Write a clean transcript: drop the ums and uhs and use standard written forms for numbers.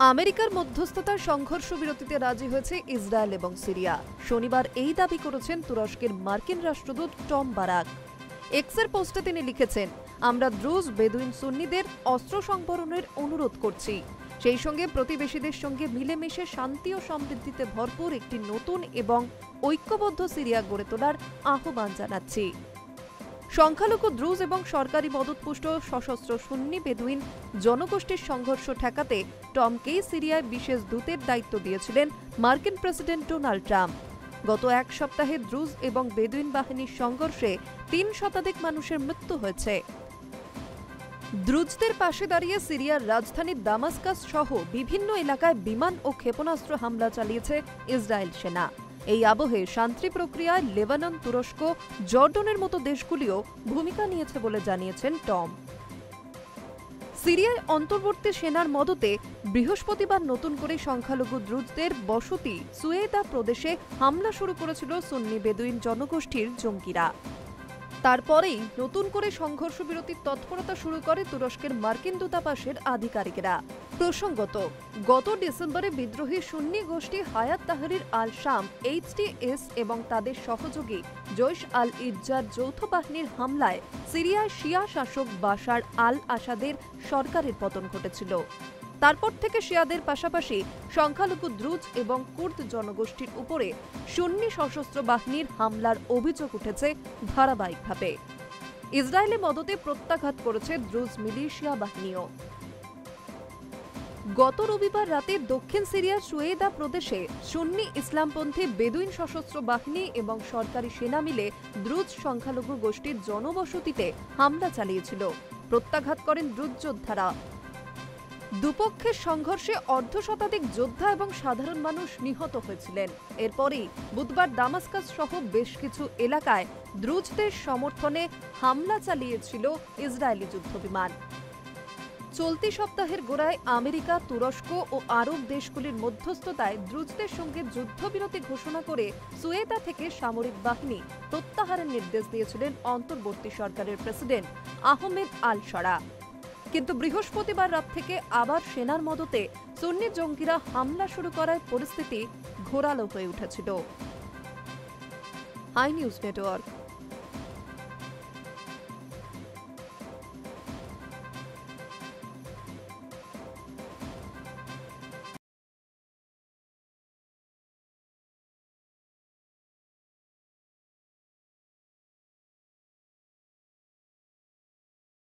আমেরিকার মধ্যস্থতার সংঘর্ষ বিরতিতে রাজি হয়েছে ইসরায়েল এবং সিরিয়া। শনিবার এই দাবি করেছেন তুরস্কের মার্কিন রাষ্ট্রদূত টম বারাক। এক্সের পোস্টে তিনি লিখেছেন, আমরা দ্রুজ বেদুইন সুন্নিদের অস্ত্র সংবরণের অনুরোধ করছি, সেই সঙ্গে প্রতিবেশীদের সঙ্গে মিলেমিশে শান্তি ও সমৃদ্ধিতে ভরপুর একটি নতুন এবং ঐক্যবদ্ধ সিরিয়া গড়ে তোলার আহ্বান জানাচ্ছি। সংখ্যালঘু দ্রুজ এবং সরকারি মদতপুষ্ট সশস্ত্র সুন্নি বেদুইন জনগোষ্ঠীর সংঘর্ষ ঠেকাতে টমকেই সিরিয়ায় বিশেষ দূতের দায়িত্ব দিয়েছিলেন মার্কিন প্রেসিডেন্ট ডোনাল্ড ট্রাম্প। গত এক সপ্তাহে দ্রুজ এবং বেদুইন বাহিনীর সংঘর্ষে ৩ শতাধিক মানুষের মৃত্যু হয়েছে। দ্রুজদের পাশে দাঁড়িয়ে সিরিয়ার রাজধানী দামাস্কাস সহ বিভিন্ন এলাকায় বিমান ও ক্ষেপণাস্ত্র হামলা চালিয়েছে ইসরায়েল সেনা। এই আবহে শান্তি প্রক্রিয়ায় লেবানন, তুরস্ক, জর্ডনের মতো দেশগুলিও ভূমিকা নিয়েছে বলে জানিয়েছেন টম। সিরিয়ায় অন্তর্বর্তী সেনার মদতে বৃহস্পতিবার নতুন করে সংখ্যালঘু দ্রুজদের বসতি সুয়েদা প্রদেশে হামলা শুরু করেছিল সুন্নি বেদুইন জনগোষ্ঠীর জঙ্গিরা। তারপরেই নতুন করে সংঘর্ষ বিরতির তৎপরতা শুরু করে তুরস্কের মার্কিন দূতাবাসের আধিকারিকেরা। প্রসঙ্গত, গত ডিসেম্বরে বিদ্রোহী সুন্নি গোষ্ঠী হায়াত তাহরির আল শাম HTS এবং তাদের সহযোগী জৈশ আল ইজ্জার যৌথ বাহিনীর হামলায় সিরিয়ার শিয়া শাসক বাশার আল আসাদের সরকারের পতন ঘটেছিল। তারপর থেকে শিয়াদের পাশাপাশি সংখ্যালঘু দ্রুজ এবং কুর্দ জনগোষ্ঠীর উপরে সুন্নি সশস্ত্র বাহিনীর হামলার অভিযোগ উঠেছে ধারাবাহিকভাবে। ইসরায়েলের মদতে প্রত্যাঘাত করেছে দ্রুজ মিলিশিয়া বাহিনীও। গত রবিবার রাতে দক্ষিণ সিরিয়ার সুয়েদা প্রদেশে সুন্নি ইসলামপন্থী বেদুইন সশস্ত্র বাহিনী এবং সরকারি সেনা মিলে দ্রুজ সংখ্যালঘু গোষ্ঠীর জনবসতিতে হামলা চালিয়েছিল। প্রত্যাঘাত করেন দ্রুজ যোদ্ধারা। দুপক্ষের সংঘর্ষে অর্ধশতাধিক যোদ্ধা এবং সাধারণ মানুষ নিহত হয়েছিলেন। এরপরই বুধবার দামাস্কাস সহ বেশ কিছু এলাকায় দ্রুজদের সমর্থনে হামলা চালিয়েছিল ইসরায়েলি যুদ্ধবিমান। চলতি সপ্তাহের গোড়ায় আমেরিকা, তুরস্ক ও আরব দেশগুলির মধ্যস্থতায় দ্রুজদের সঙ্গে যুদ্ধবিরতি ঘোষণা করে সুয়েদা থেকে সামরিক বাহিনী প্রত্যাহারের নির্দেশ দিয়েছিলেন অন্তর্বর্তী সরকারের প্রেসিডেন্ট আহমেদ আল শারা। কিন্তু বৃহস্পতিবার রাত থেকে আবার সেনার মদতে সুন্নি জঙ্গিরা হামলা শুরু করায় পরিস্থিতি ঘোরালো হয়ে উঠেছিল। Hi news network.